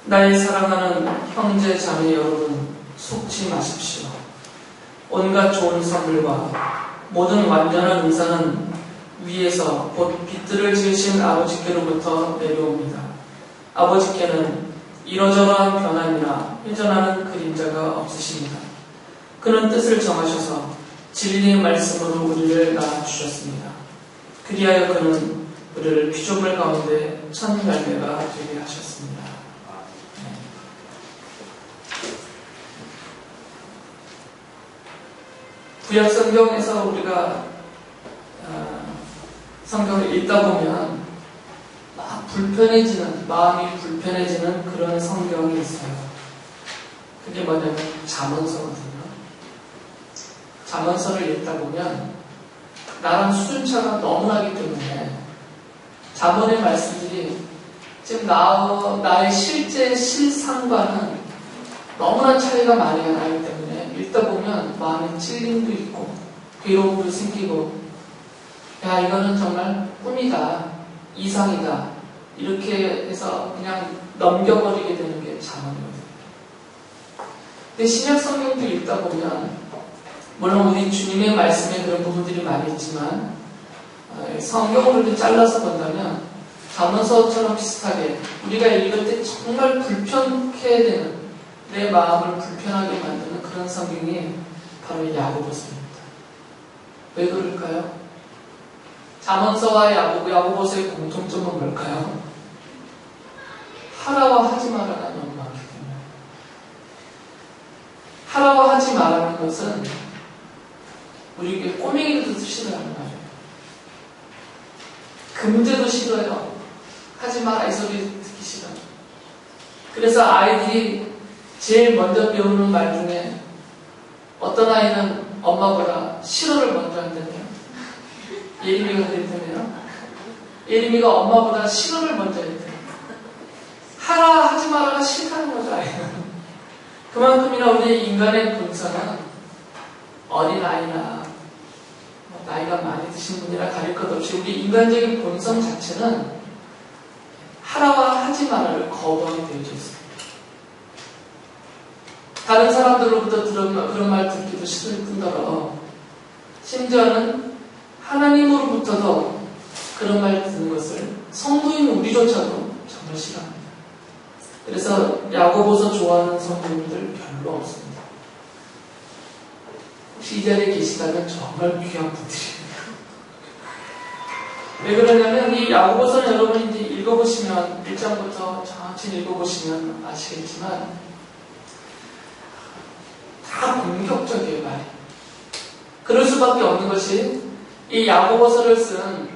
나의 사랑하는 형제 자매 여러분, 속지 마십시오. 온갖 좋은 선물과 모든 완전한 은사는 위에서 곧 빛들을 지으신 아버지께로부터 내려옵니다. 아버지께는 이러저러한 변함이나 회전하는 그림자가 없으십니다. 그는 뜻을 정하셔서 진리의 말씀으로 우리를 낳아주셨습니다. 그리하여 그는 우리를 피조물 가운데 첫 열매가 되게 하셨습니다. 구약 성경에서 우리가 성경을 읽다 보면 막 마음이 불편해지는 그런 성경이 있어요. 그게 뭐냐면 잠언서거든요. 잠언서를 읽다 보면 나랑 수준차가 너무 나기 때문에 잠언의 말씀들이 지금 나의 실제 실상과는 너무나 차이가 많이 나기 때문에 읽다 보면 마음에 찔림도 있고 괴로움도 생기고, 야, 이거는 정말 꿈이다, 이상이다, 이렇게 해서 그냥 넘겨버리게 되는 게 잠언이거든요. 근데 신약 성경도 읽다 보면 물론 우리 주님의 말씀에 그런 부분들이 많이 있지만 성경을 이렇게 잘라서 본다면 잠언서처럼 비슷하게 우리가 읽을 때 정말 불편케 되는, 내 마음을 불편하게 만드는 그런 성경이 바로 야고보서입니다. 왜 그럴까요? 잠언서와 야고보서의 공통점은 뭘까요? 하라와 하지 말아가 너무 많기 때문에. 하라와 하지 말라는 것은 우리에게 꼬맹이들도 싫어하는 말이에요. 금제도 싫어요. 하지 마라 이 소리 듣기 싫어요. 그래서 아이들이 제일 먼저 배우는 말 중에 어떤 아이는 엄마보다 싫어를 먼저 한다네요. 예림이가 그랬다네요. 예림이가 엄마보다 싫어를 먼저 했대요. 하라 하지 마라가 싫다는 거죠, 아이는. 그만큼이나 우리 인간의 본성은 어린아이나 나이가 많이 드신 분이나 가릴 것 없이 우리 인간적인 본성 자체는 하라와 하지 마라를 거부하게 되어져 있습니다. 다른 사람들로부터 그런 말 듣기도 싫을 뿐더러 심지어는 하나님으로부터도 그런 말 듣는 것을 성도인 우리조차도 정말 싫어합니다. 그래서 야고보서 좋아하는 성도님들 별로 없습니다. 혹시 이 자리에 계시다면 정말 귀한 분들이에요. 왜 그러냐면 이 야고보서는 여러분이 이제 읽어보시면 1장부터 천천히 읽어보시면 아시겠지만 다 공격적이에요, 말이. 그럴 수밖에 없는 것이 이 야고보서를 쓴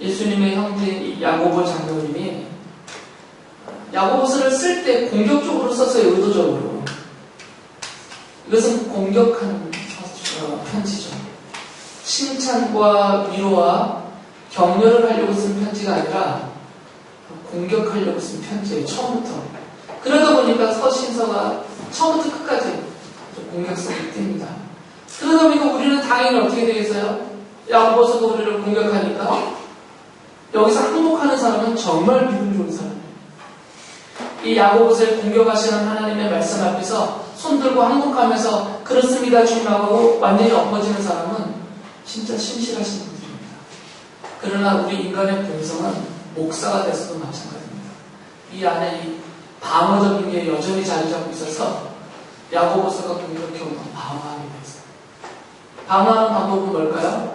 예수님의 형제인 이 야고보 장로님이 야고보서를 쓸 때 공격적으로 썼어요, 의도적으로. 이것은 공격하는 편지죠. 칭찬과 위로와 격려를 하려고 쓴 편지가 아니라 공격하려고 쓴 편지예요, 처음부터. 그러다 보니까 서신서가 처음부터 끝까지 공격성이 띱니다. 그러다 보니까 우리는 당연히 어떻게 되겠어요? 야고보서도 우리를 공격하니까 여기서 항복하는 사람은 정말 믿음 좋은 사람이에요. 이 야고보서를 공격하시는 하나님의 말씀 앞에서 손들고 항복하면서 그렇습니다 주님하고 완전히 엎어지는 사람은 진짜 신실하신 분들입니다. 그러나 우리 인간의 본성은 목사가 돼서도 마찬가지입니다. 이 안에 이 방어적인 게 여전히 자리 잡고 있어서 야고보서가 공격해오면 방어하게 됐어요. 방어하는 방법은 뭘까요?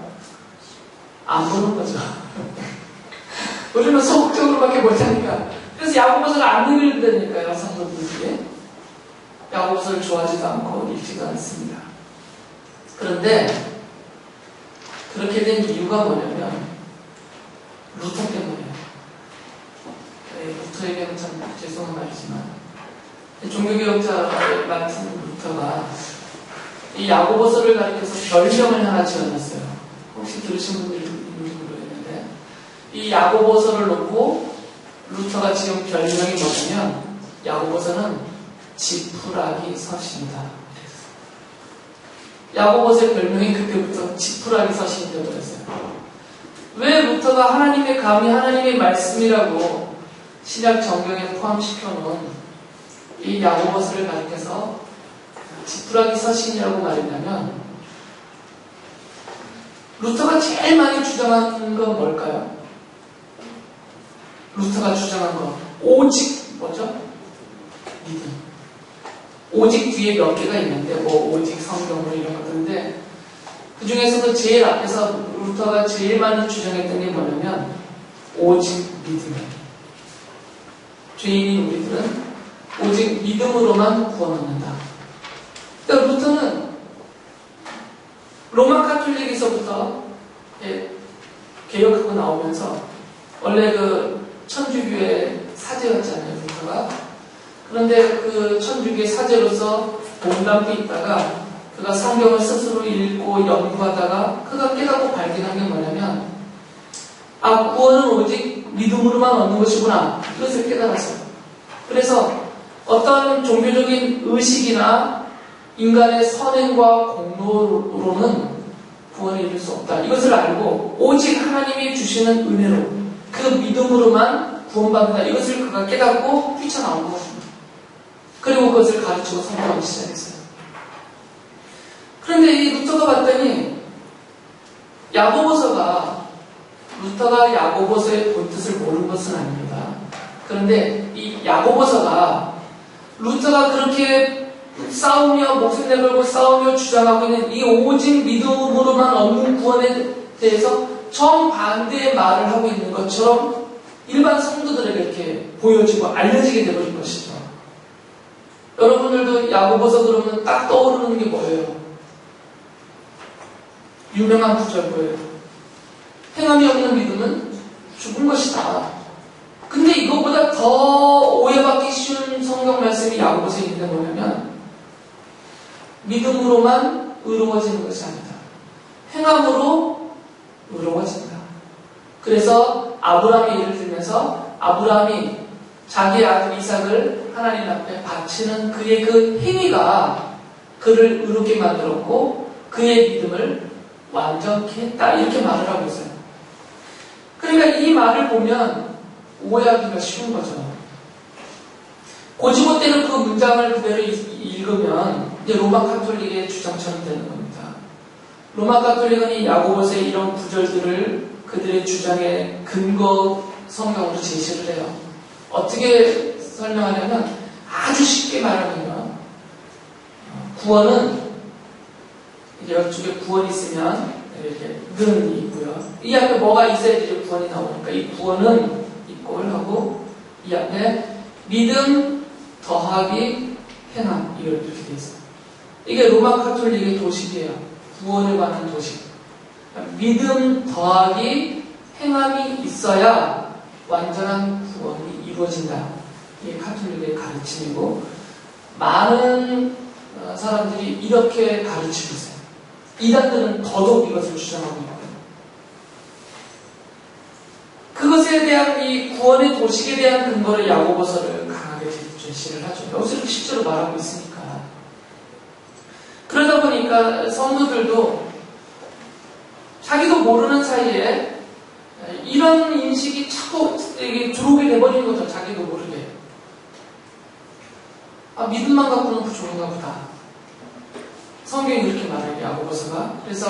안 보는 거죠. 우리는 소극적으로밖에 못하니까. 그래서 야고보서를 안 읽는다니까요, 성도분들이. 야고보서를 좋아하지도 않고 읽지도 않습니다. 그런데 그렇게 된 이유가 뭐냐면 루터 때문이에요. 루터에게는 참 죄송한 말이지만 종교개혁자를 맡은 루터가 이 야고보서를 가리켜서 별명을 하나 지어놨어요. 혹시 들으신 분들이 있는지 모르겠는데 이 야고보서를 놓고 루터가 지은 별명이 뭐냐면 야고보서는 지푸라기 서신이다. 야고보서의 별명이 그때부터 지푸라기 서신이 되어버렸어요. 왜 루터가 감히 하나님의 말씀이라고 신약 정경에 포함시켜놓은 이 야고보서를 가리켜서 지푸라기 서신이라고 말했냐면, 루터가 제일 많이 주장한 건 뭘까요? 루터가 주장한 거 오직 뭐죠? 믿음. 오직 뒤에 몇 개가 있는데 뭐 오직 성경 뭐 이런 것들인데, 그 중에서도 제일 앞에서 루터가 제일 많이 주장했던 게 뭐냐면 오직 믿음이에요. 죄인인 우리들은 오직 믿음으로만 구원 얻는다. 그러니까 루터는 로마 카톨릭에서부터 개혁하고 나오면서 원래 그 천주교의 사제였잖아요, 루터가. 그런데 그 천주교의 사제로서 몸담고 있다가 그가 성경을 스스로 읽고 연구하다가 그가 깨닫고 발견한 게 뭐냐면, 아, 구원은 오직 믿음으로만 얻는 것이구나, 이것을 깨달았어요. 그래서 어떤 종교적인 의식이나 인간의 선행과 공로로는 구원에 이를 수 없다, 이것을 알고 오직 하나님이 주시는 은혜로 그 믿음으로만 구원받는다, 이것을 그가 깨닫고 뛰쳐나온 것입니다. 그리고 그것을 가르치고 설명하기 시작했어요. 그런데 이 루터가 봤더니 루터가 야고보서의 본뜻을 모르는 것은 아닙니다. 그런데 이 야고보서가 루터가 그렇게 싸우며 목숨 내걸고 싸우며 주장하고 있는 이 오직 믿음으로만 얻는 구원에 대해서 정반대의 말을 하고 있는 것처럼 일반 성도들에게 이렇게 보여지고 알려지게 되버린 것이죠. 여러분들도 야고보서 그러면 딱 떠오르는 게 뭐예요? 유명한 구절 뭐예요? 행함이 없는 믿음은 죽은 것이다. 근데 이것보다 더 오해받기 쉬운 성경 말씀이 야고보서에 있는데 뭐냐면, 믿음으로만 의로워지는 것이 아니다. 행함으로 의로워진다. 그래서 아브라함의 예를 들면서 아브라함이 자기 아들 이삭을 하나님 앞에 바치는 그의 그 행위가 그를 의롭게 만들었고 그의 믿음을 완전케 했다, 이렇게 말을 하고 있어요. 그러니까 이 말을 보면 오해하기가 쉬운 거죠. 고지못되는 그 문장을 그대로 읽으면 이제 로마 카톨릭의 주장처럼 되는 겁니다. 로마 카톨릭은 이 야고보서의 이런 구절들을 그들의 주장의 근거 성경으로 제시를 해요. 어떻게 설명하냐면 아주 쉽게 말하면요, 구원은 이쪽에 구원이 있으면 이렇게 는 있고요. 이 앞에 뭐가 있어야지 이제 구원이 나오니까 이 구원은 이꼴 하고 이 앞에 믿음 더하기 행함, 이렇게 돼 있어요. 이게 로마 카톨릭의 도식이에요. 구원에 관한 도식. 믿음 더하기 행함이 있어야 완전한 구원이 이루어진다. 이게 카톨릭의 가르침이고, 많은 사람들이 이렇게 가르치고 있어요. 이단들은 더더욱 이것을 주장하고 있고요. 그것에 대한 이 구원의 도식에 대한 근거를 야고보서를 강하게 제시를 하죠. 여기서 실제로 말하고 있으니까. 그러다 보니까 성도들도 자기도 모르는 사이에 이런 인식이 자꾸 들어오게 돼버리는 거죠. 자기도 모르게. 아, 믿음만 갖고는 좋은가 보다. 성경이 이렇게 말해요, 야고보서가. 그래서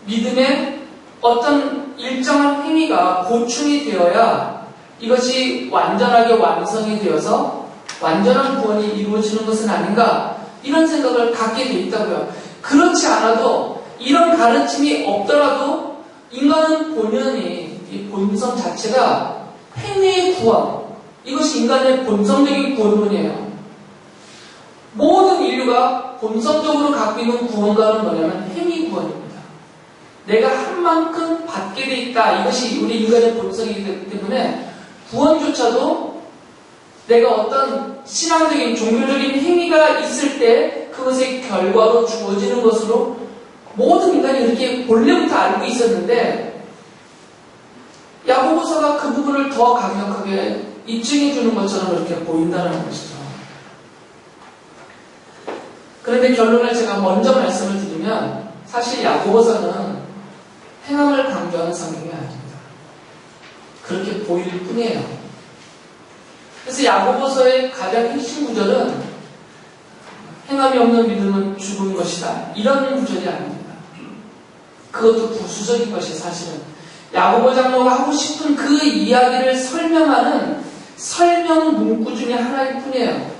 믿음의 어떤 일정한 행위가 보충이 되어야 이것이 완전하게 완성이 되어서 완전한 구원이 이루어지는 것은 아닌가, 이런 생각을 갖게 돼 있다고요. 그렇지 않아도, 이런 가르침이 없더라도 인간은 본연이, 이 본성 자체가 행위의 구원, 이것이 인간의 본성적인 구원론이에요. 모든 인류가 본성적으로 갖고 있는 구원관은 뭐냐면 행위 구원입니다. 내가 한 만큼 받게 돼 있다, 이것이 우리 인간의 본성이기 때문에 구원조차도 내가 어떤 신앙적인 종교적인 행위가 있을 때 그것의 결과로 주어지는 것으로 모든 인간이 이렇게 본래부터 알고 있었는데, 야고보서가 그 부분을 더 강력하게 입증해 주는 것처럼 이렇게 보인다는 것이죠. 그런데 결론을 제가 먼저 말씀을 드리면, 사실 야고보서는 행함을 강조하는 성경이 아닙니다. 그렇게 보일 뿐이에요. 그래서 야고보서의 가장 핵심 구절은 행함이 없는 믿음은 죽은 것이다. 이런 구절이 아닙니다. 그것도 부수적인 것이 사실은 야고보 장로가 하고 싶은 그 이야기를 설명하는 설명 문구 중에 하나일 뿐이에요.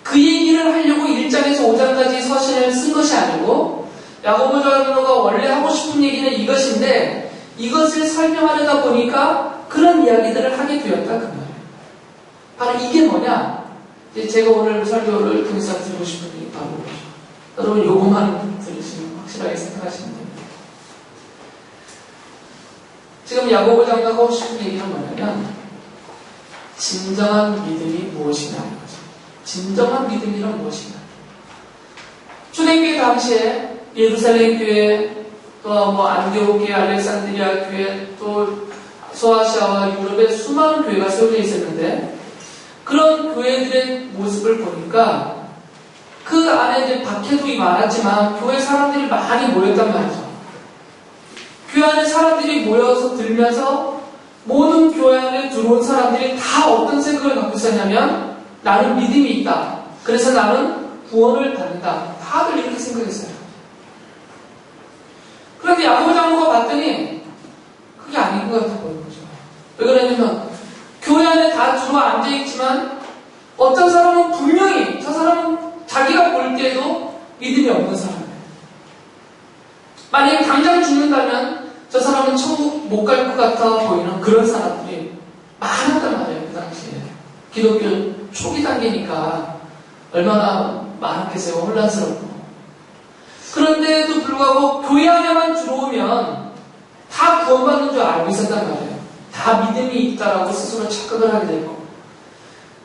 그 얘기를 하려고 1장에서 5장까지 서신을 쓴 것이 아니고 야고보 장로가 원래 하고 싶은 얘기는 이것인데 이것을 설명하려다 보니까 그런 이야기들을 하게 되었다 그 말이에요. 바로 이게 뭐냐? 제가 오늘 설교를 통해서 드리고 싶은 얘기 바로 이거죠. 여러분 요것만 들으시면 확실하게 생각하시면 됩니다. 지금 야고보 장로가 하고 싶은 얘기는 뭐냐면 진정한 믿음이 무엇이냐 하는 거죠. 진정한 믿음이란 무엇이냐. 초대교회 당시에 예루살렘 교회, 또 뭐 안디옥 교회, 알렉산드리아 교회, 또 소아시아와 유럽에 수많은 교회가 세워져 있었는데 그런 교회들의 모습을 보니까 그 안에 이제 박해도 많았지만 교회 사람들이 많이 모였단 말이죠. 교회 안에 사람들이 모여서 들면서 모든 교회 안에 들어온 사람들이 다 어떤 생각을 갖고 있었냐면 나는 믿음이 있다. 그래서 나는 구원을 받는다. 다들 이렇게 생각했어요. 그런데 야고보 장로가 봤더니 그게 아닌 것 같아 보이는 거죠. 왜 그러냐면 교회 안에 다 들어와 앉아있지만 어떤 사람은 분명히 저 사람은 자기가 볼 때에도 믿음이 없는 사람이에요. 만약에 당장 죽는다면 저 사람은 천국 못 갈 것 같아 보이는 그런 사람들이 많았단 말이에요. 그 당시에. 기독교 초기 단계니까 얼마나 많았겠어요. 혼란스럽고. 그런데도 불구하고 교회 안에만 들어오면 다 구원받는 줄 알고 있었단 말이에요. 다 믿음이 있다라고 스스로 착각을 하게 되고.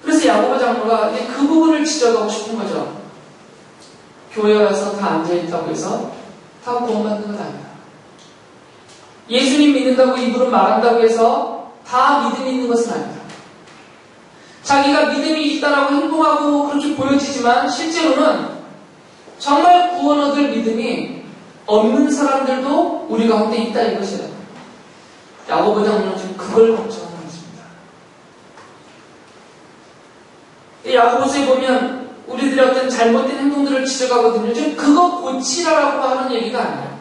그래서 야고보 장로가 그 부분을 지적하고 싶은 거죠. 교회 와서 다 앉아있다고 해서 다 구원받는 건 아니다. 예수님 믿는다고 입으로 말한다고 해서 다 믿음이 있는 것은 아니다. 자기가 믿음이 있다라고 행동하고 그렇게 보여지지만 실제로는 정말 구원 얻을 믿음이 없는 사람들도 우리 가운데 있다 이것이에요. 야고보 장로는 지금 그걸 걱정하는 것입니다. 이 야고보서에 보면 우리들의 어떤 잘못된 행동들을 지적하거든요. 지금 그거 고치라라고 하는 얘기가 아니에요.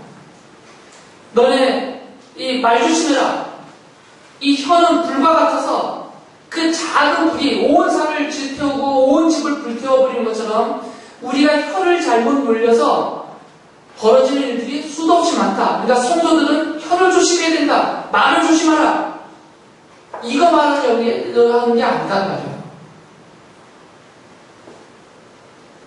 너네 이 말 조심해라. 이 혀는 불과 같아서 그 작은 불이 온 산을 불태우고 온 집을 불태워버리는 것처럼 우리가 혀를 잘못 놀려서 벌어지는 일들이 수도 없이 많다. 그러니까 성도들은 혀를 조심해야 된다. 말을 조심하라. 이거 말하는 게 아니단 말이에요.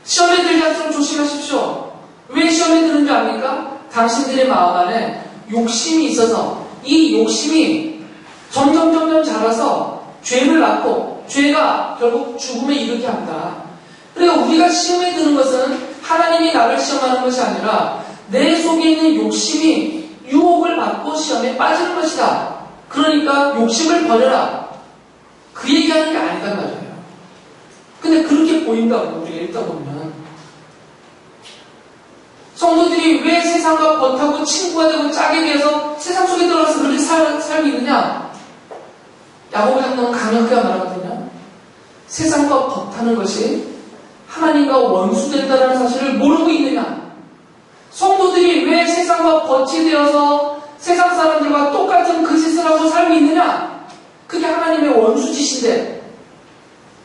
시험에 들지 않도록 조심하십시오. 왜 시험에 드는 줄 압니까? 당신들의 마음 안에 욕심이 있어서 이 욕심이 점점 자라서 죄를 낳고 죄가 결국 죽음에 이르게 한다. 그러니까 우리가 시험에 드는 것은 하나님이 나를 시험하는 것이 아니라 내 속에 있는 욕심이 유혹을 받고 시험에 빠지는 것이다. 그러니까 욕심을 버려라. 그 얘기하는 게 아니단 말이에요. 근데 그렇게 보인다고 우리가 읽다 보면 성도들이 왜 세상과 벗하고 친구가 되고 짝이 되어서 세상 속에 들어가서 그렇게 살고 있느냐? 야고보 장로는 강력하게 말하거든요. 세상과 벗하는 것이 하나님과 원수된다는 사실을 모르고 있느냐? 성도들이 왜 세상과 벗이 되어서 세상 사람들과 똑같은 그 짓을 하고 살고 있느냐? 그게 하나님의 원수짓인데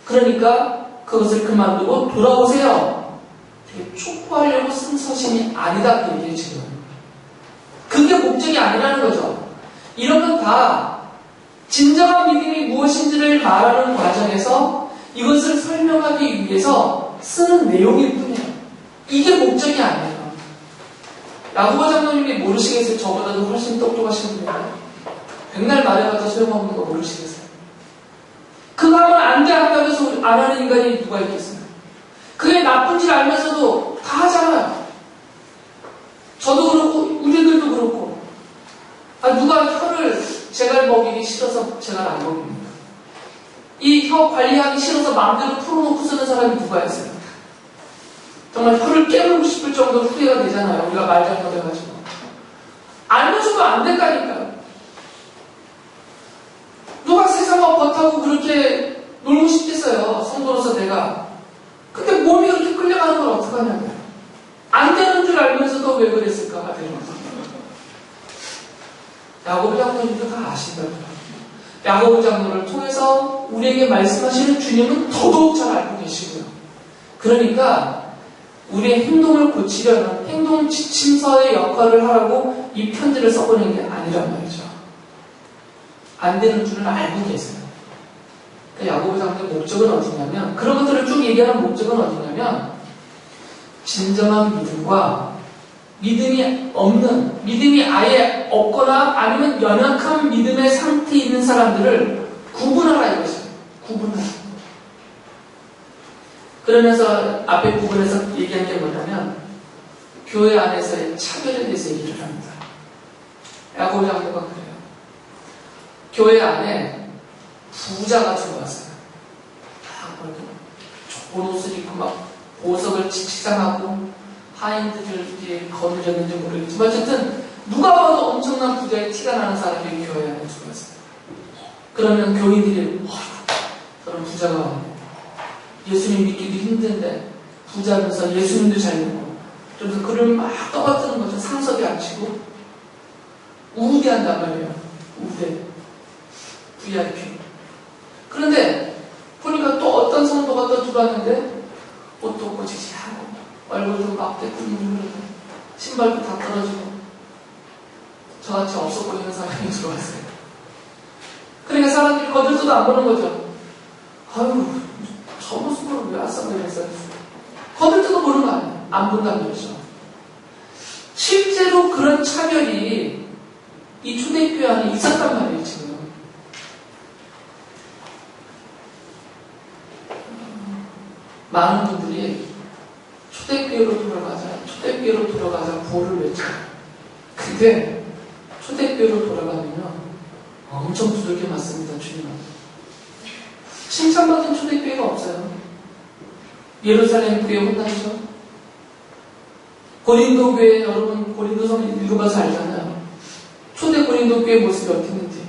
그러니까 그것을 그만두고 돌아오세요. 촉구하려고 쓴 서신이 아니다. 그 얘기예요 지금. 그게 목적이 아니라는 거죠. 이런 건 다 진정한 믿음이 무엇인지를 말하는 과정에서 이것을 설명하기 위해서 쓰는 내용일 뿐이에요. 이게 목적이 아니에요. 야고보 장로님이 모르시겠어요? 저보다도 훨씬 똑똑하신 분이에요. 백날 말해봐도 소용없는 거 모르시겠어요? 그거 하면 안 돼 한다고 해서 안 하는 인간이 누가 있겠어요? 그게 나쁜지 알면서도 다 하잖아요. 저도 그렇고 우리들도 그렇고. 누가 혀를 제갈 먹이기 싫어서 제갈 안 먹입니까? 이 혀 관리하기 싫어서 마음대로 풀어놓고 쓰는 사람이 누가 있어요? 정말 혀를 깨물고 싶을 정도로 후회가 되잖아요. 우리가 말 잘못해가지고. 알면서도 안 된다니까요. 누가 세상과 벗하고 그렇게 놀고 싶겠어요. 성도로서 내가. 근데 몸이 그렇게 끌려가는 걸 어떡하냐고요. 안 되는 줄 알면서도 왜 그랬을까가 되는 거죠. 야고보 장로님도 다 아신다고요. 야고보 장로를 통해서 우리에게 말씀하시는 주님은 더더욱 잘 알고 계시고요. 그러니까 우리의 행동을 고치려는 행동 지침서의 역할을 하라고 이 편지를 써보낸 게 아니란 말이죠. 안 되는 줄은 알고 계세요. 그러니까 야고보 장로의 목적은 어디냐면, 그런 것들을 쭉 얘기하는 목적은 어디냐면, 진정한 믿음과 믿음이 없는, 믿음이 아예 없거나 아니면 연약한 믿음의 상태에 있는 사람들을 구분하라 이것이에요. 구분하라. 그러면서 앞에 부분에서 얘기한 게 뭐냐면, 교회 안에서의 차별에 대해서 얘기를 합니다. 야고보 장로가 그래요. 교회 안에 부자가 들어왔어요. 다 좋은 옷을 입고 막 보석을 치장하고 하인들을 이렇게 거느렸는지 모르겠지만 어쨌든 누가 봐도 엄청난 부자의 티가 나는 사람이 교회 안에 들어왔어요. 그러면 교인들이 저런 부자가 왔네. 예수님 믿기도 힘든데 부자면서 예수님도 잘 믿고 그래서 그를 막 떠받드는 거죠. 상석에 앉히고 우대한단 말이에요. 우대. VIP. 그런데 보니까 또 어떤 성도가 또 들어왔는데 옷도 꼬지지하고 얼굴도 막 대꾸는 흐르고 신발도 다 떨어지고 저같이 없어 보이는 사람이 들어왔어요. 그러니까 사람들이 거들떠도 안 보는 거죠. 아유, 저 모습으로 왜 왔어? 이랬어요. 거들떠도 보는 거 아니에요. 안 본다는 거죠. 실제로 그런 차별이 이 초대교회 안에 있었단 말이에요, 지금. 많은 분들이 초대교회로 돌아가자 구호를 외쳐요. 근데 초대교회로 돌아가면요 엄청 두들겨 맞습니다. 주님한테. 칭찬받은 초대교회가 없어요. 예루살렘 교회 혼나죠. 고린도 교회, 여러분 고린도서 읽어봐서 알잖아요. 초대 고린도 교회 모습이 어땠는지.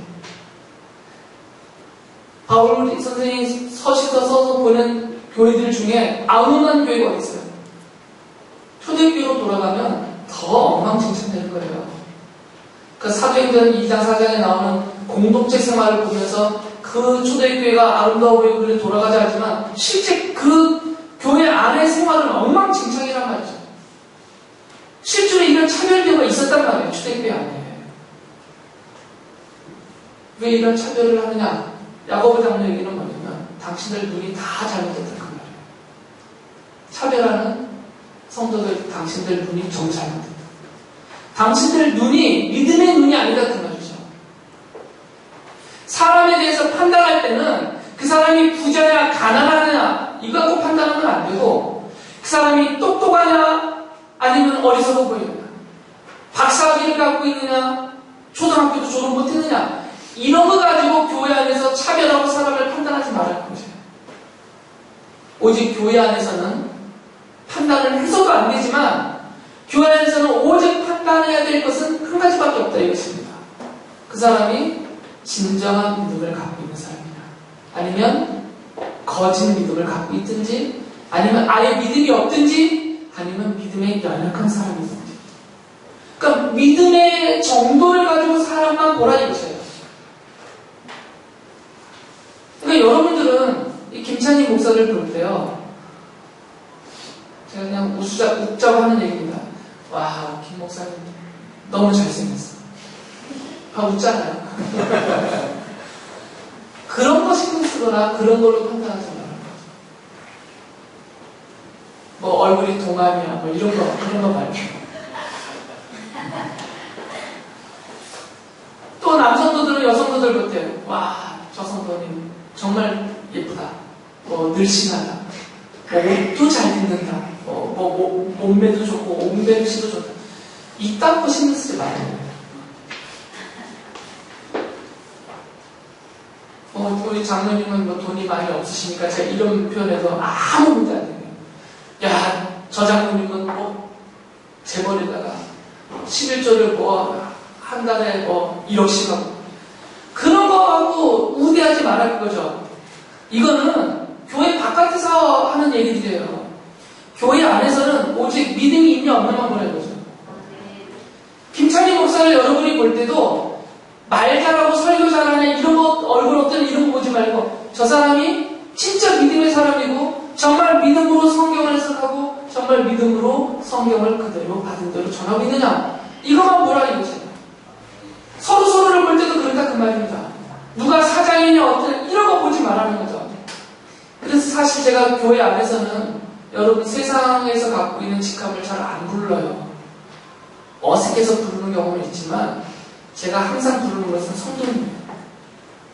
바울 선생님이 서시서 써서 보낸 교회들 중에 아무만 교회가 어디 있어요? 초대교회로 돌아가면 더 엉망진창될 거예요. 그 사도행전 2장 4장에 나오는 공동체 생활을 보면서 그 초대교회가 아름다워 보이고 그래 돌아가자 하지만 실제 그 교회 안의 생활은 엉망진창이란 말이죠. 실제로 이런 차별교가 있었단 말이에요. 초대교회 안에. 왜 이런 차별을 하느냐? 야고보 장로 얘기는 뭐냐면 당신들 눈이 다 잘못됐다 그 말이에요. 차별하는 성도들 당신들 눈이 정 잘못됐다. 당신들 눈이 믿음의 눈이 아니다 그 말이죠. 사람에 대해서 판단할 때는 그 사람이 부자냐 가난하냐 이거 갖고 판단하면 안 되고 그 사람이 똑똑하냐 아니면 어리석어 보이느냐 박사학위를 갖고 있느냐 초등학교도 졸업 못했느냐 이런 거 가지고 교회 안에서 차별하고 사람을 판단하지 말아야 거죠. 오직 교회 안에서는 판단을 해서도 안 되지만 교회 안에서는 오직 판단해야 될 것은 한 가지밖에 없다 이것입니다. 그 사람이 진정한 믿음을 갖고 있는 사람이냐 아니면 거짓 믿음을 갖고 있든지 아니면 아예 믿음이 없든지 아니면 믿음에 연약한 사람이든지 그러니까 믿음의 정도를 가지고 사람만 보라 이거예요. 그러니까 여러분들은 이 김찬희 목사를 볼 때요 제가 그냥 웃자고 하는 얘기입니다. 와, 김 목사님 너무 잘생겼어. 웃잖아요. 그런 거 신경 쓰거나 그런 걸로 판단하지 말아요. 뭐 얼굴이 동안이야 뭐 이런 거 말고. 또 남성도들은 여성도들 볼 때 와, 저 성도님 정말 예쁘다. 뭐 늘씬하다. 뭐 옷도 잘 입는다. 몸매도 좋고 옷매도 좋다. 이딴 거 신경 쓰지 말아요. 우리 장로님은 뭐 돈이 많이 없으시니까 제가 이런 표현해서 아무 문제 안 돼요. 야, 저 장로님은 뭐 재벌에다가 11조를 뭐 한 달에 뭐 1억씩 하고 그런 거하고 우대하지 말아 그거죠. 이거는 교회 바깥에서 하는 얘기들이에요. 교회 안에서는 오직 믿음이 있냐 없냐만 보는 거죠. 김찬희 목사를 여러분이 볼 때도 말 잘하고 설교 잘하네 이런 거 얼굴 어떤 이런 거 보지 말고 저 사람이 진짜 믿음의 사람이고 정말 믿음으로 성경을 해석하고 정말 믿음으로 성경을 그대로 받은 대로 전하고 있느냐 이것만 보라 이거죠. 서로를 볼 때도 그런다 그 말입니다. 누가 사장이냐 어떤 이런 거 보지 말라는 거죠. 그래서 사실 제가 교회 안에서는 여러분 세상에서 갖고 있는 직함을 잘 안 불러요. 어색해서 부르는 경우는 있지만 제가 항상 부르는 것은 성도님이에요.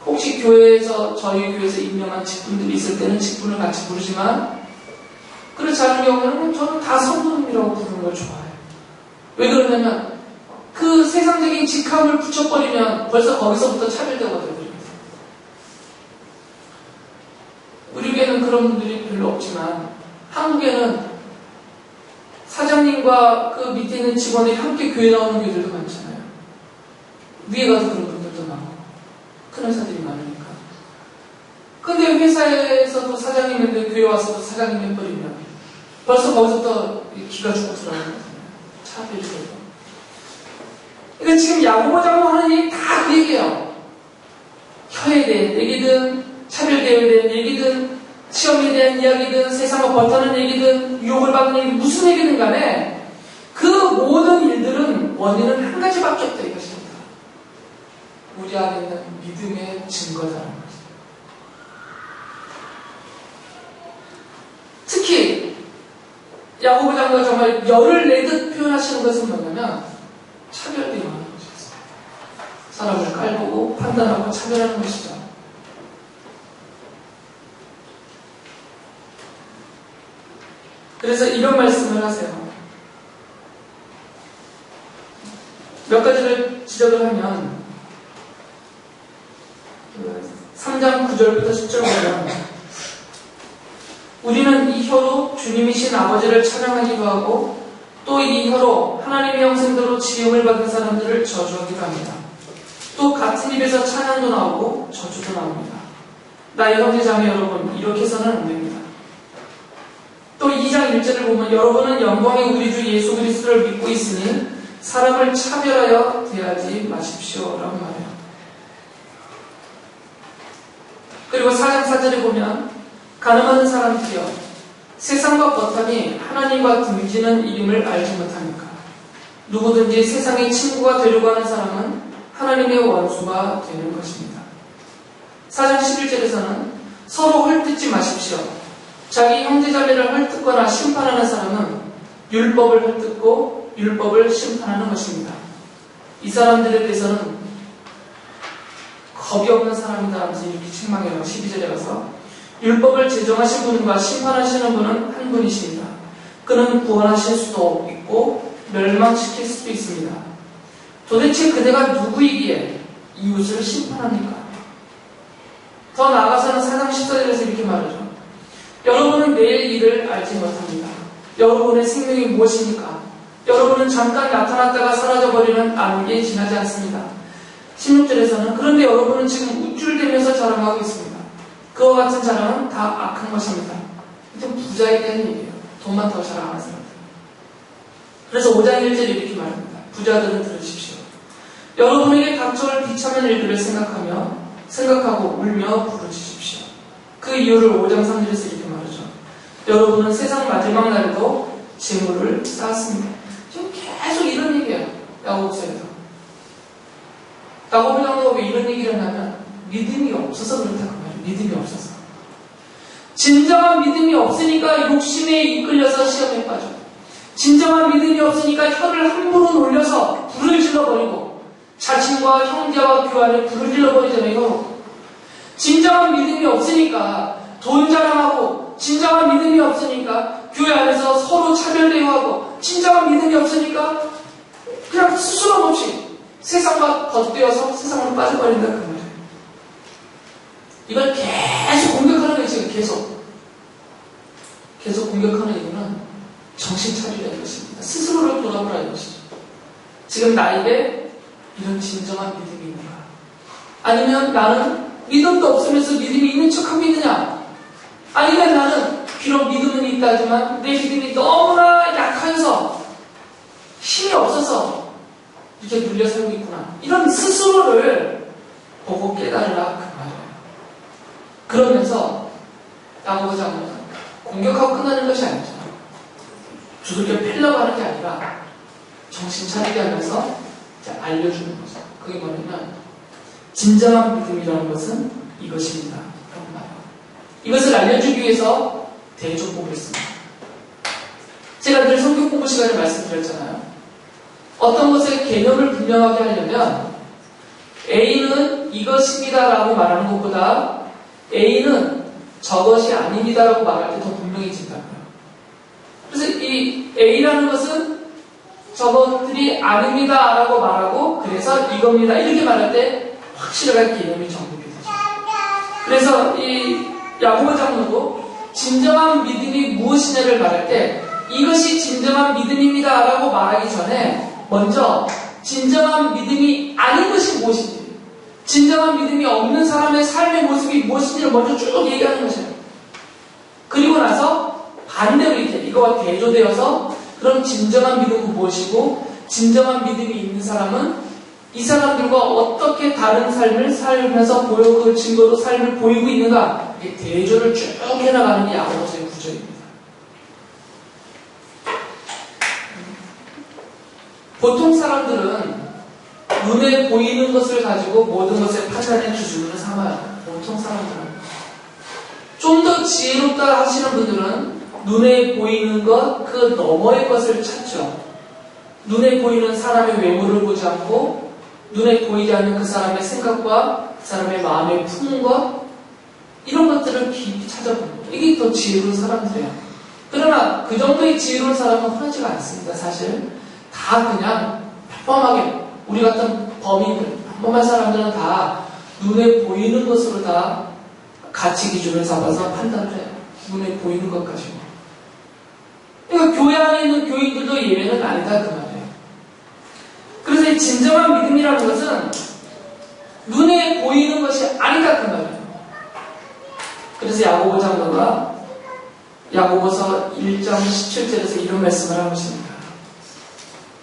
혹시 교회에서 저희 교회에서 임명한 직분들이 있을 때는 직분을 같이 부르지만 그렇지 않은 경우는 저는 다 성도님이라고 부르는 걸 좋아해요. 왜 그러냐면 그 세상적인 직함을 붙여버리면 벌써 거기서부터 차별대가 되거든요. 우리 교회는 그런 분들이 별로 없지만 한국에는 사장님과 그 밑에 있는 직원이 함께 교회 나오는 교회들도 많잖아요. 위에 가서 그런 분들도 많고 큰 회사들이 많으니까. 근데 회사에서도 사장님인데 교회 와서도 사장님 해버리면 벌써 거기서부터 기가 죽고 들어가는 거잖아요. 차별이 되고. 그러니까 지금 야고보 장로 하는 얘기 다 그 얘기예요. 혀에 대한 얘기든 차별대우에 대한 얘기든 시험에 대한 이야기든 세상을 버타는 얘기든 유혹을 받는 얘기든 무슨 얘기든 간에 그 모든 일들은 원인은 한 가지밖에 없다 이것입니다. 우리 안에 있는 믿음의 증거다라는 것입니다. 특히 야고보 장로가 정말 열을 내듯 표현하시는 것은 뭐냐면 차별대우하는 것이었어요. 사람을 깔보고 판단하고 차별하는 것이죠. 그래서 이런 말씀을 하세요. 몇 가지를 지적을 하면 3장 9절부터 10절 보면 우리는 이 혀로 주님이신 아버지를 찬양하기도 하고 또 이 혀로 하나님의 형상대로 지음을 받은 사람들을 저주하기도 합니다. 또 같은 입에서 찬양도 나오고 저주도 나옵니다. 나의 형제 자매 여러분 이렇게 해서는 안 됩니다. 또 2장 1절을 보면 여러분은 영광의 우리 주 예수 그리스도를 믿고 있으니 사람을 차별하여 대하지 마십시오 라고 말해요. 그리고 4장 4절에 보면 가늠하는 사람들이여 세상과 버탐이 하나님과 등지는 이름을 알지 못합니까? 누구든지 세상의 친구가 되려고 하는 사람은 하나님의 원수가 되는 것입니다. 4장 11절에서는 서로 헐뜯지 마십시오. 자기 형제자매를 헐뜯거나 심판하는 사람은 율법을 헐뜯고 율법을 심판하는 것입니다. 이 사람들에 대해서는 겁이 없는 사람이다 하면서 이렇게 책망해요. 12절에 가서 율법을 제정하신 분과 심판하시는 분은 한 분이십니다. 그는 구원하실 수도 있고 멸망시킬 수도 있습니다. 도대체 그대가 누구이기에 이웃을 심판합니까? 더 나아가서는 4장 14절에서 이렇게 말하죠. 여러분은 내일 일을 알지 못합니다. 여러분의 생명이 무엇입니까? 여러분은 잠깐 나타났다가 사라져버리는 안개에 지나지 않습니다. 16절에서는 그런데 여러분은 지금 우쭐대면서 자랑하고 있습니다. 그와 같은 자랑은 다 악한 것입니다. 이건 부자에 대한 얘기예요. 돈만 더 자랑하는 사람들. 그래서 5장 1절에 이렇게 말합니다. 부자들은 들으십시오. 여러분에게 닥쳐올 비참한 일들을 생각하고 울며 부르짖으십시오. 그 이유를 5장 3절에서 이렇게 말하죠. 여러분은 세상 마지막 날에도 재물을 쌓았습니다. 지금 계속 이런 얘기예요. 야고보서에서. 야고보 장로가 왜 이런 얘기를 하냐면 믿음이 없어서 그렇다 그 말이에요. 믿음이 없어서. 진정한 믿음이 없으니까 욕심에 이끌려서 시험에 빠져. 진정한 믿음이 없으니까 혀를 함부로 놀려서 불을 질러버리고 자신과 형제와 교환에 불을 질러버리잖아요. 진정한 믿음이 없으니까 돈 자랑하고 진정한 믿음이 없으니까 교회 안에서 서로 차별 대우하고 진정한 믿음이 없으니까 그냥 스스럼 없이 세상과 덧대어서 세상으로 빠져버린다 그 말이에요. 이걸 계속 공격하는 거예요. 지금 계속 공격하는 이유는 정신 차리라는 것입니다. 스스로를 돌아보라는 것이죠. 지금 나에게 이런 진정한 믿음이 있는가? 아니면 나는 믿음도 없으면서 믿음이 있는 척하고 있느냐? 아니면 나는 비록 믿음은 있다지만 내 믿음이 너무나 약하여서 힘이 없어서 이렇게 눌려 살고 있구나. 이런 스스로를 보고 깨달으라 그 말이에요. 그러면서 야고보 장로는 공격하고 끝나는 것이 아니죠. 두들겨 패려고 하는 게 아니라 정신 차리게 하면서 이제 알려주는 거죠. 그게 뭐냐면 진정한 믿음이라는 것은 이것입니다. 라고 말해요. 이것을 알려주기 위해서 대조법을 씁니다. 제가 늘 성경 공부 시간에 말씀드렸잖아요. 어떤 것의 개념을 분명하게 하려면 A는 이것입니다 라고 말하는 것보다 A는 저것이 아닙니다 라고 말할 때 더 분명해진다고요. 그래서 이 A라는 것은 저것들이 아닙니다 라고 말하고 그래서 이겁니다 이렇게 말할 때 확실하게 개념이 정립이 되죠. 그래서 이 야고보 장로도 진정한 믿음이 무엇이냐를 말할 때 이것이 진정한 믿음입니다 라고 말하기 전에 먼저 진정한 믿음이 아닌 것이 무엇인지, 진정한 믿음이 없는 사람의 삶의 모습이 무엇인지를 먼저 쭉 얘기하는 것이에요. 그리고 나서 반대로 이거와 대조되어서 그럼 진정한 믿음은 무엇이고 진정한 믿음이 있는 사람은 이 사람들과 어떻게 다른 삶을 살면서 그 증거로 삶을 보이고 있는가, 대조를 쭉 해나가는 게 야고보서의 구절입니다. 보통 사람들은 눈에 보이는 것을 가지고 모든 것을 판단의 기준으로 삼아요. 보통 사람들은. 좀 더 지혜롭다 하시는 분들은 눈에 보이는 것, 그 너머의 것을 찾죠. 눈에 보이는 사람의 외모를 보지 않고 눈에 보이지 않는 그 사람의 생각과 그 사람의 마음에 품은 것, 이런 것들을 깊이 찾아보는 거예요. 이게 더 지혜로운 사람들이에요. 그러나 그 정도의 지혜로운 사람은 흔하지가 않습니다. 사실 다 그냥 평범하게 우리 같은 범인들, 평범한 사람들은 다 눈에 보이는 것으로 다 가치 기준을 잡아서 판단을 해요. 눈에 보이는 것 가지고. 그러니까 교회 안에 있는 교인들도 예외는 아니다 그 말이에요. 그래서 이 진정한 믿음이라는 것은 눈에 보이는 것이 아니다 그 말이에요. 그래서 야고보 장로가 야고보서 1장 17절에서 이런 말씀을 하고 있습니다.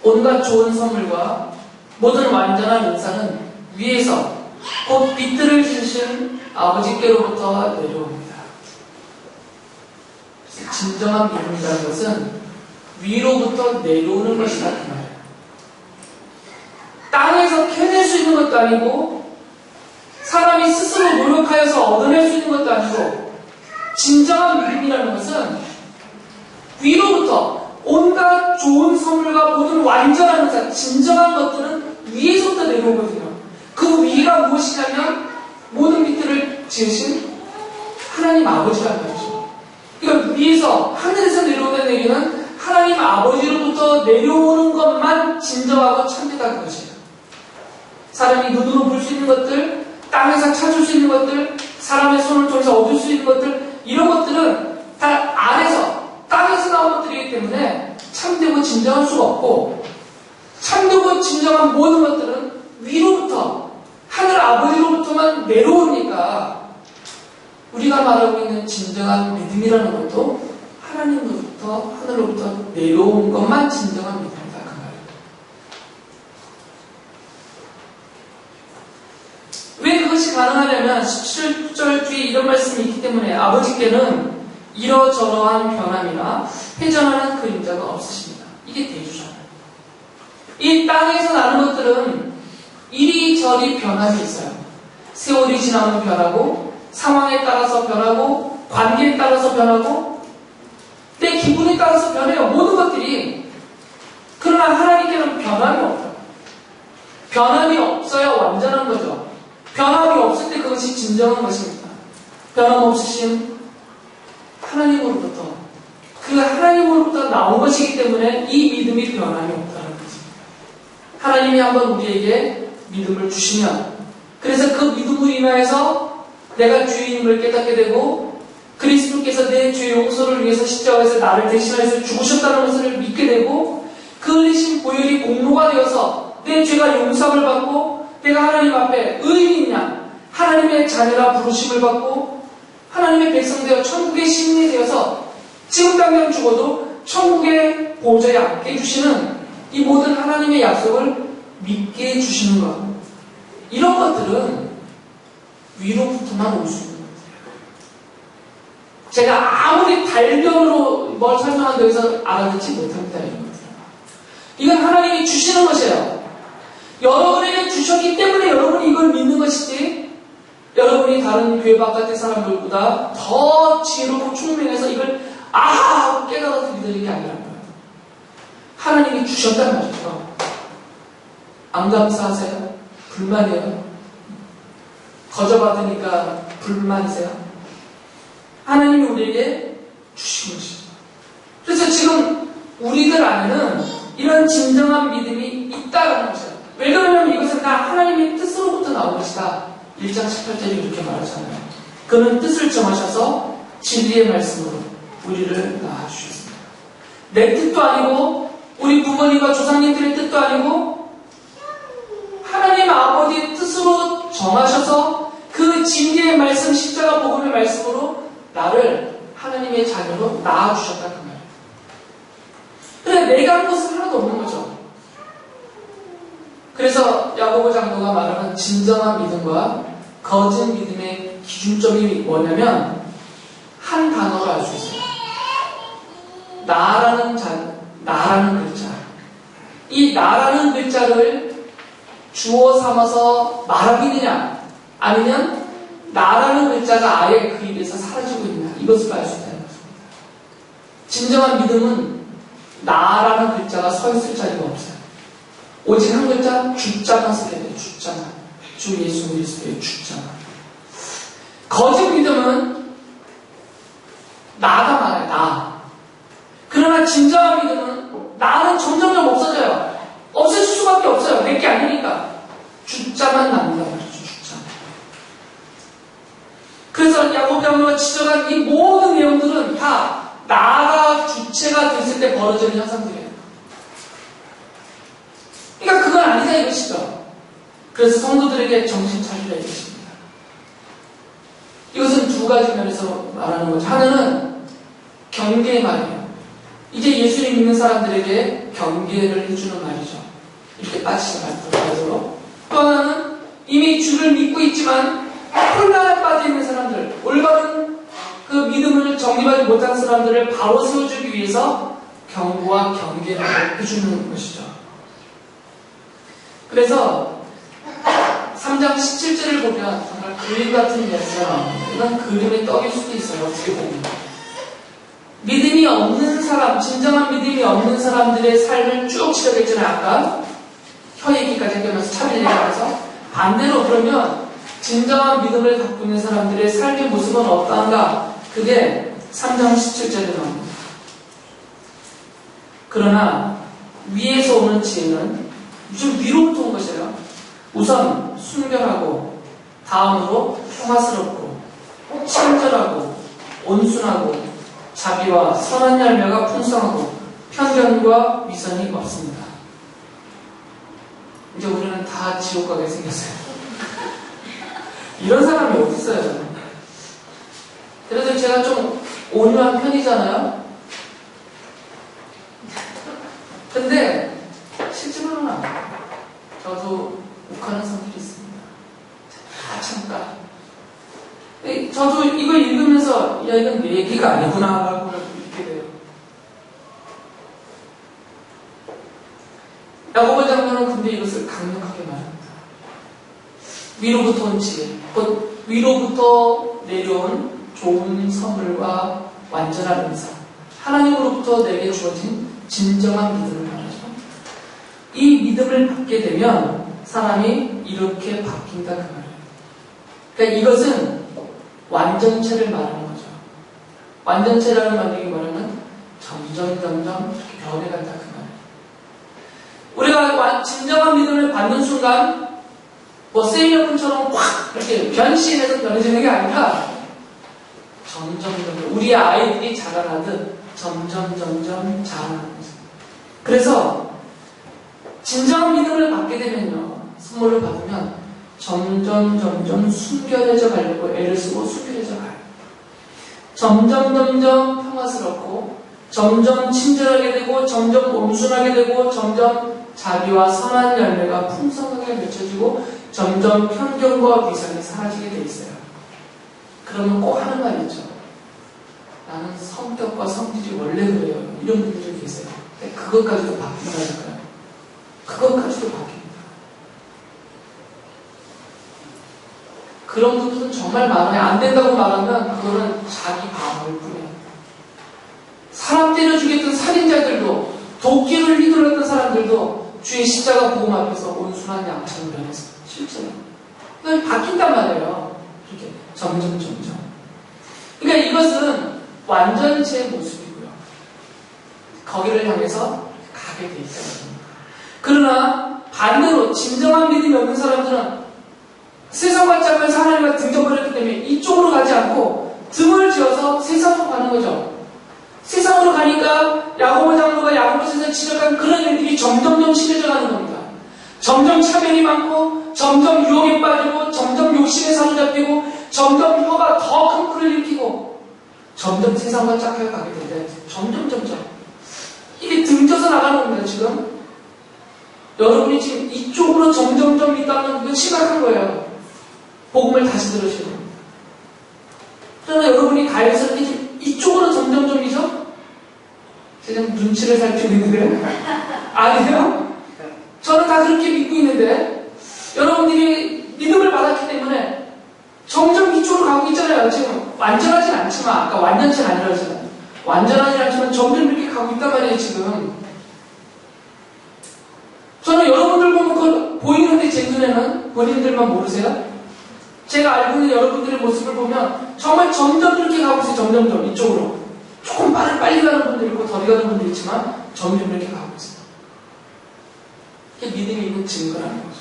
온갖 좋은 선물과 모든 완전한 은사는 위에서 곧 빛들을 주신 아버지께로부터 내려옵니다. 진정한 믿음이라는 것은 위로부터 내려오는 것이다 그 말이에요. 땅에서 캐낼 수 있는 것도 아니고 사람이 스스로 노력하여서 얻어낼 수 있는 것도 아니고 진정한 믿음이라는 것은 위로부터 온갖 좋은 선물과 모든 완전한 은사, 진정한 것들은 위에서부터 내려오거든요. 그 위가 무엇이냐면 모든 빛들을 지으신 하나님 아버지라는 것이죠. 그러니까 위에서 하늘에서 내려오는 얘기는 하나님 아버지로부터 내려오는 것만 진정하고 참되다는 것이에요. 사람이 눈으로 볼 수 있는 것들, 땅에서 찾을 수 있는 것들, 사람의 손을 통해서 얻을 수 있는 것들, 이런 것들은 다 아래서 땅에서 나온 것들이기 때문에 참되고 진정할 수가 없고, 참되고 진정한 모든 것들은 위로부터 하늘 아버지로부터만 내려오니까 우리가 말하고 있는 진정한 믿음이라는 것도 하나님으로부터 하늘로부터 내려온 것만 진정한 믿음이다 그 말이에요. 왜 그것이 가능하냐면 17절 뒤에 이런 말씀이 있기 때문에 아버지께는 이러저러한 변함이나 회전하는 그림자가 없으십니다. 이게 대주잖아요. 이 땅에서 나는 것들은 이리저리 변함이 있어요. 세월이 지나면 변하고, 상황에 따라서 변하고, 관계에 따라서 변하고, 내 기분에 따라서 변해요. 모든 것들이. 그러나 하나님께는 변함이 없어요. 변함이 없어야 완전한 거죠. 변함이 없을 때 그것이 진정한 것입니다. 변함 없으신 하나님으로부터, 그 하나님으로부터 나온 것이기 때문에 이 믿음이 변함이 없다는 것입니다. 하나님이 한번 우리에게 믿음을 주시면, 그래서 그 믿음으로 인하여서 내가 주인임을 깨닫게 되고 그리스도께서 내 죄 용서를 위해서 십자가에서 나를 대신하여서 죽으셨다는 것을 믿게 되고 그 대신 보혈이 공로가 되어서 내 죄가 용서를 받고 내가 하나님 앞에 의인이냐 하나님의 자녀라 부르심을 받고 하나님의 백성 되어 천국의 시민이 되어서 지금 당장 죽어도 천국의 보좌에 앉게 해주시는 이 모든 하나님의 약속을 믿게 해주시는 것, 이런 것들은 위로부터만 올 수 있는 거예요. 제가 아무리 달변으로 뭘 설명한다고 해서 알아듣지 못합니다. 이런 것들은. 이건 하나님이 주시는 것이에요. 여러분에게 주셨기 때문에 여러분이 이걸 믿는 것이지, 여러분이 다른 교회 바깥의 사람들보다 더 지혜롭고 총명해서 이걸 깨달아서 믿을 게 아니라는 거예요. 하나님이 주셨단 말이죠. 안 감사하세요? 불만이에요? 거저받으니까 불만이세요? 하나님이 우리에게 주신 것이죠. 그래서 지금 우리들 안에는 이런 진정한 믿음이 있다는 것이에요. 왜 그러냐면 이것은 다 하나님의 뜻으로부터 나온 것이다. 1장 18절이 이렇게 말하잖아요. 그는 뜻을 정하셔서 진리의 말씀으로 우리를 낳아주셨습니다. 내 뜻도 아니고 우리 부모님과 조상님들의 뜻도 아니고 하나님 아버지의 뜻으로 정하셔서 그 진리의 말씀, 십자가 복음의 말씀으로 나를 하나님의 자녀로 낳아주셨다 그 말이에요. 근데 내가 한 것은 하나도 없는 거죠. 그래서 야고보 장로가 말하는 진정한 믿음과 거짓 믿음의 기준점이 뭐냐면 한 단어로 알 수 있어요. 나라는 글자. 이 나라는 글자를 주어 삼아서 말하게 되냐, 아니면 나라는 글자가 아예 그 입에서 사라지고 있냐, 이것을 알 수 있다는 것입니다. 진정한 믿음은 나라는 글자가 서 있을 자리가 없어요. 오직 한 글자, 주자만 쓰게 돼요. 주자만. 주 예수 그리스도의 주자만. 거짓 믿음은 나가 많아요. 나. 그러나 진정한 믿음은 나는 점점점 없어져요. 없어질 수밖에 없어요. 내 게 아니니까. 주자만 남는단 말이죠. 주자만. 그래서 야고보 장로가 지적한 이 모든 내용들은 다 나가 주체가 됐을 때 벌어지는 현상들이에요. 그러니까 그건 아니다 이것이죠. 그래서 성도들에게 정신 차리라 이것입니다. 이것은 두 가지 면에서 말하는 거죠. 하나는 경계의 말이에요. 이제 예수를 믿는 사람들에게 경계를 해주는 말이죠. 이렇게 빠지지 말도록. 또 하나는 이미 주를 믿고 있지만 혼란에 빠져 있는 사람들, 올바른 그 믿음을 정립하지 못한 사람들을 바로 세워주기 위해서 경고와 경계를 해주는 것이죠. 그래서 3장 17절을 보면 정말 그림 같은 이야기가 나옵니다. 이건 그림의 떡일 수도 있어요. 어떻게 보면. 믿음이 없는 사람, 진정한 믿음이 없는 사람들의 삶을 쭉 지적했잖아요. 아까 혀 얘기까지 해가면서 차별 얘기하면서 반대로 그러면 진정한 믿음을 갖고 있는 사람들의 삶의 모습은 어떠한가? 그게 3장 17절에 나옵니다. 그러나 위에서 오는 지혜는 좀 위로부터 온 것이에요. 우선 순결하고, 다음으로 평화스럽고, 친절하고, 온순하고, 자비와 선한 열매가 풍성하고, 편견과 위선이 없습니다. 이제 우리는 다 지옥 가게 생겼어요. 이런 사람이 어디 있어요? 그래서 제가 좀 온유한 편이잖아요. 근데 실제로는 안 돼요. 저도 욱하는 성질이 있습니다. 다 참다. 저도 이걸 읽으면서 야 이건 내 얘기가 아니구나 라고 이렇게 돼요. 야고보 장로는 근데 이것을 강력하게 말합니다. 위로부터 온 지혜, 곧 위로부터 내려온 좋은 선물과 완전한 은사, 하나님으로부터 내게 주어진 진정한 믿음을 말하죠. 이 믿음을 받게 되면 사람이 이렇게 바뀐다 그 말이에요. 그러니까 이것은 완전체를 말하는 거죠. 완전체라는 말이 뭐냐면 점점 이렇게 변해간다 그 말이에요. 우리가 진정한 믿음을 받는 순간 뭐 세일러문처럼 확 이렇게 변신해서 변해지는 게 아니라 점점 우리 아이들이 자라나듯 점점 자라나는 거죠. 그래서 진정한 믿음을 받게 되면요, 선물을 받으면 점점 순결해져 가려고 애를 쓰고 순결해져 가요. 점점 평화스럽고 점점 친절하게 되고 점점 온순하게 되고 점점 자비와 선한 열매가 풍성하게 맺혀지고 점점 편견과 위선이 사라지게 돼 있어요. 그러면 꼭 하는 말 있죠. 나는 성격과 성질이 원래 그래요. 이런 분들이 계세요. 근데 그것까지도 바뀐다니까요. 그것까지도 바뀝니다. 그런 분들은 정말 많아요. 안 된다고 말하면 그거는 자기 방어일 뿐이에요. 사람 때려 죽였던 살인자들도, 도끼를 휘둘렀던 사람들도 주의 십자가 복음 앞에서 온순한 양처럼 변했어요. 실제로. 그러니까 바뀐단 말이에요. 이렇게 점점. 그러니까 이것은 완전체의 모습이고요. 거기를 향해서 가게 돼 있어요. 그러나 반대로 진정한 믿음이 없는 사람들은 세상과 짝면서 하나님과 등져버렸기 때문에 이쪽으로 가지 않고 등을 지어서 세상으로 가는 거죠. 세상으로 가니까 야고보 장로가 야고보서에서 지적한 그런 일들이 점점 심해져 가는 겁니다. 점점 차별이 많고 점점 유혹에 빠지고 점점 욕심에 사로잡히고 점점 혀가 더 큰 풀을 일으키고 점점 세상과 짝해 가게 되는데 점점 이게 등져서 나가는 겁니다. 지금 여러분이 지금 이쪽으로 점점 있다면 이건 심각한 거예요. 복음을 다시 들으셔야 됩니다. 그러나 여러분이 자연스럽게 지금 이쪽으로 점점이죠? 제가 눈치를 살피고 있는데 아니에요? 저는 다 그렇게 믿고 있는데 여러분들이 믿음을 받았기 때문에 점점 이쪽으로 가고 있잖아요. 지금 완전하진 않지만 아까 완전체는 아니라고 했잖아요. 완전하진 않지만 점점 이렇게 가고 있단 말이에요. 지금 저는 여러분들 보면 그걸 보이는데 제 눈에는 본인들만 모르세요? 제가 알고 있는 여러분들의 모습을 보면 정말 점점 이렇게 가고 있어요. 점점 이쪽으로. 조금 빨리 가는 분도 있고 더디 가는 분도 있지만 점점 이렇게 가고 있어요. 이게 믿음이 있는 증거라는 거죠.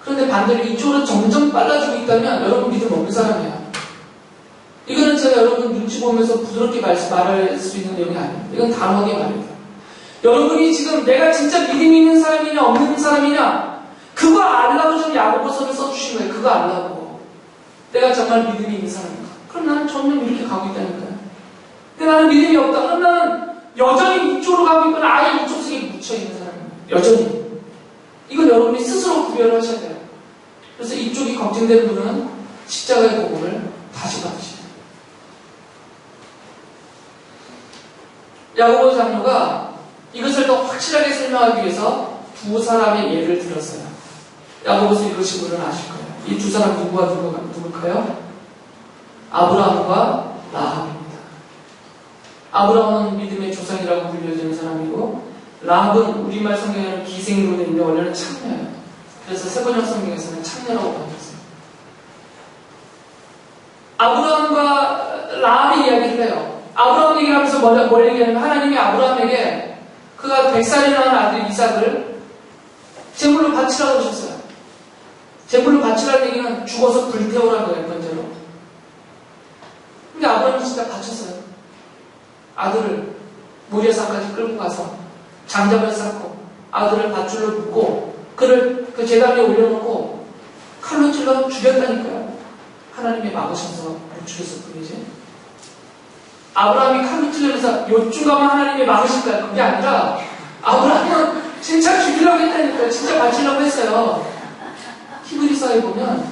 그런데 반대로 이쪽으로 점점 빨라지고 있다면 여러분 믿음 없는 사람이야. 이거는 제가 여러분 눈치 보면서 부드럽게 말할 수 있는 내용이 아닙니다. 이건 단호하게 말입니다. 여러분이 지금 내가 진짜 믿음이 있는 사람이냐 없는 사람이냐 그거 알라고 좀 야고보서를 써주신 거예요. 그거 알라고. 내가 정말 믿음이 있는 사람인가. 그럼 나는 점점 이렇게 가고 있다니까요. 근데 나는 믿음이 없다. 그럼 나는 여전히 이쪽으로 가고 있거나 아예 이쪽 속에 묻혀있는 사람입니다. 여전히. 이건 여러분이 스스로 구별을 하셔야 돼요. 그래서 이쪽이 걱정되는 분은 십자가의 복음을 다시 받으시죠. 야고보 장로가 이것을 더 확실하게 설명하기 위해서 두 사람의 예를 들었어요. 야고보서 읽으신 분은 아실 거예요. 이 두 사람 누굴까요? 아브라함과 라합입니다. 아브라함은 믿음의 조상이라고 불려지는 사람이고 라합은 우리말 성경에는 기생으로 되어 있는데 원래는 창녀예요. 그래서 세번역 성경에서는 창녀라고 번역했어요. 아브라함과 라합의 이야기를 해요. 아브라함 얘기하면서 뭘 얘기하냐면 하나님이 아브라함에게 그가 100살이 낳은 아들 이삭을 제물로 바치라고 하셨어요. 제물로 바치라는 얘기는 죽어서 불태우라는 거예요. 번째로. 근데 아브라함이 진짜 바쳤어요. 아들을 모리아산까지 끌고 가서 장작을 쌓고 아들을 밧줄로 묶고 그를 그 제단 위에 올려놓고 칼로 찔러 죽였다니까요. 하나님이 막으셔서 못 죽였을 뿐이지. 아브라함이 칼로 찔러서 요쯤 가면 하나님이 막으실까요? 그게 아니라 아브라함은 진짜 죽이려고 했다니까요. 진짜 바치려고 했어요. 히브리서에 보면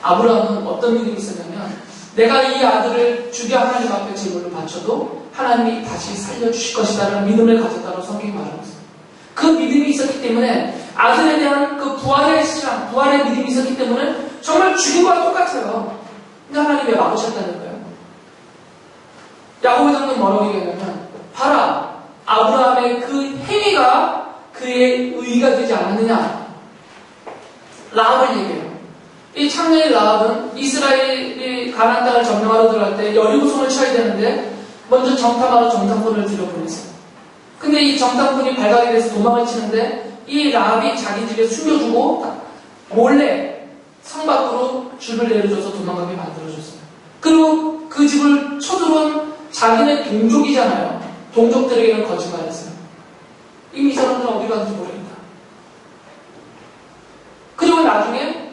아브라함은 어떤 믿음이 있었냐면 내가 이 아들을 죽여 하나님 앞에 제물로 바쳐도 하나님이 다시 살려주실 것이다라는 믿음을 가졌다고 성경이 말하고 있어요. 그 믿음이 있었기 때문에 아들에 대한 그 부활의 신앙, 부활의 믿음이 있었기 때문에 정말 죽인 거와 똑같아요. 근데 하나님이 막으셨다는 거예요. 야고보 장로는 뭐라고 얘기하냐면 봐라, 아브라함의 그 행위가 그의 의의가 되지 않았느냐. 라합을 얘기해요. 이 창녀의 라합은 이스라엘이 가나안 땅을 점령하러 들어갈 때 여리고성을 쳐야 되는데 먼저 정탐하러 정탐꾼을 들여보냈어요. 근데 이 정탐꾼이 발각이 돼서 도망을 치는데 이 라합이 자기 집에 숨겨주고 몰래 성 밖으로 줄을 내려줘서 도망가게 만들어줬어요. 그리고 그 집을 쳐들어온 자기네 동족이잖아요. 동족들에게는 거짓말했어요. 이미 이 사람들은 어디 가는지 모르겠다. 그리고 나중에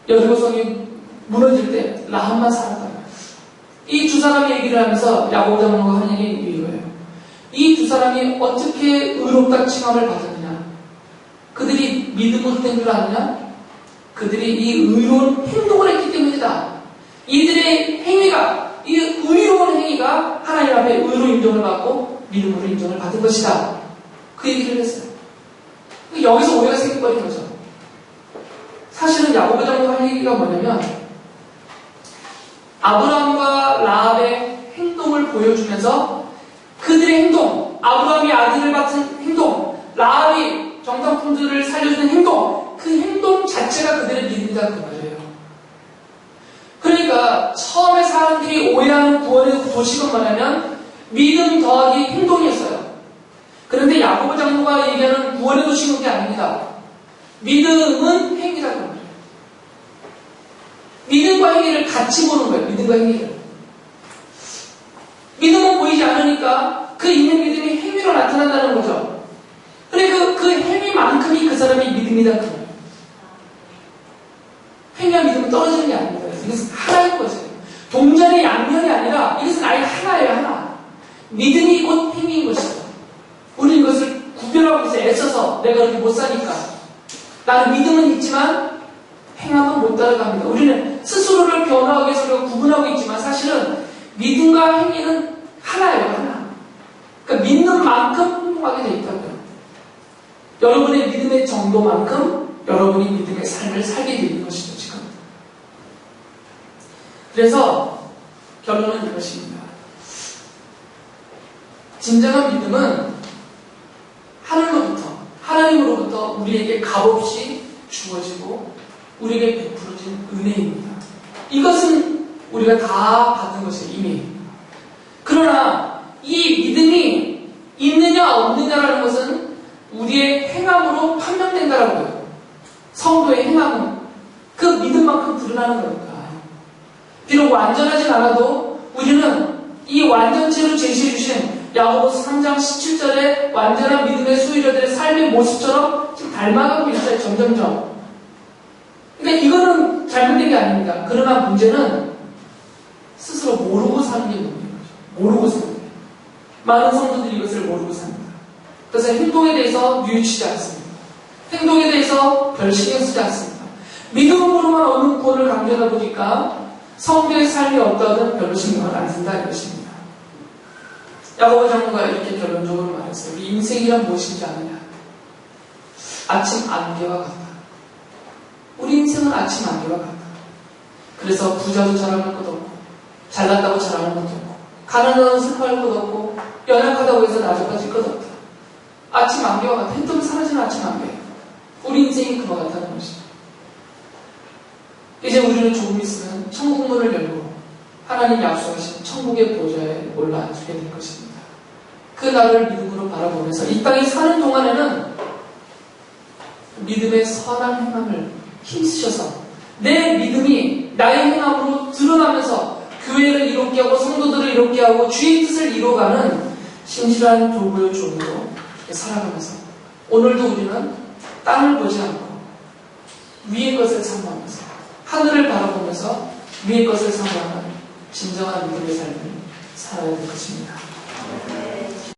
여리고성이 무너질 때 라합만 살았단 말이에요. 이 두 사람이 얘기를 하면서 야곱 장로가 한 얘기 이거예요. 이 두 사람이 어떻게 의롭다 칭함을 받았느냐? 그들이 믿음으로 된 줄 아느냐? 그들이 이 의로운 행동을 했기 때문이다. 이들의 행위가, 이 의로운 행위가 하나님 앞에 의로 인정을 받고 믿음으로 인정을 받은 것이다. 그 얘기를 했어요. 여기서 오해가 생겨버린 거죠. 사실은 야곱 장로가 할 얘기가 뭐냐면 아브라함과 라합의 행동을 보여주면서 그들의 행동, 아브라함이 아들을 바친 행동, 라합이 정탐꾼들을 살려주는 행동, 그 행동 자체가 그들의 믿음이다 그 말이에요. 그러니까 처음에 사람들이 오해하는 구원의 도식은 뭐냐면 믿음 더하기 행동이었어요. 그런데 야곱 장로가 얘기하는 구원의 도식은 그게 아닙니다. 믿음은 행위다 그 말이에요. 믿음과 행위를 같이 보는 거예요. 믿음과 행위를. 믿음은 보이지 않으니까 그 있는 믿음이 행위로 나타난다는 거죠. 그래 그 행위만큼이 그 사람의 믿음이다 그 말이에요. 행위와 믿음은 떨어지는 게 아닙니다. 이것은 하나인 거죠. 동전의 양면이 아니라 이것은 아예 하나예요. 하나. 믿음이 곧 행위인 것이죠. 우리는 이것을 구별하고 있어요. 애써서 내가 그렇게 못 사니까. 나는 믿음은 있지만 행함은 못 따라갑니다. 우리는 스스로를 변화하기 위해서 우리가 구분하고 있지만 사실은 믿음과 행위는 하나예요. 하나. 그러니까 믿는 만큼 행동하게 돼 있다고요. 여러분의 믿음의 정도만큼 여러분이 믿음의 삶을 살게 되는 것이죠. 지금. 그래서 결론은 이것입니다. 진정한 믿음은 하나님으로부터 우리에게 값없이 주어지고 우리에게 베풀어진 은혜입니다. 이것은 우리가 다 받은 것이에요. 이미. 그러나 이 믿음이 있느냐 없느냐라는 것은 우리의 행함으로 판명된다라고요. 성도의 행함은 그 믿음만큼 드러나는 거니까. 비록 완전하진 않아도 우리는 이 완전체로 제시해 주신 야고보서 3장 17절의 완전한 믿음의 소유자들의 삶의 모습처럼 지금 닮아가고 있어요. 점점점. 그러니까 이거는 잘못된 게 아닙니다. 그러나 문제는 스스로 모르고 사는 게 문제인 거죠. 모르고 사는 게. 많은 성도들이 이것을 모르고 삽니다. 그래서 행동에 대해서 뉘우치지 않습니다. 행동에 대해서 별 신경 쓰지 않습니다. 믿음으로만 얻는 구원을 강조하다 보니까 성도의 삶이 어떠하든 별로 신경을 안 쓴다 이것입니다. 야고보 장로가 이렇게 결론적으로 말했어요. 우리 인생이란 무엇인지 아느냐? 아침 안개와 같다. 우리 인생은 아침 안개와 같다. 그래서 부자도 자랑할 것 없고 잘났다고 자랑할 것도 없고 가난하다고 슬퍼할 것 없고 연약하다고 해서 나중까지 것 없다. 아침 안개와 같다. 해도 사라지는 아침 안개. 우리 인생이 그와 같다는 것이죠. 이제 우리는 조금 있으면 천국문을 열고 하나님 약속하신 천국의 보좌에 올라앉게 될 것입니다. 그 날을 믿음으로 바라보면서 이 땅에 사는 동안에는 믿음의 선한 행함을 힘쓰셔서 내 믿음이 나의 행함으로 드러나면서 교회를 이롭게 하고 성도들을 이롭게 하고 주의 뜻을 이루어가는 신실한 도구의 종으로 살아가면서 오늘도 우리는 땅을 보지 않고 위의 것을 사모하면서 하늘을 바라보면서 위의 것을 사모하는 진정한 믿음의 삶을 살아야 될 것입니다.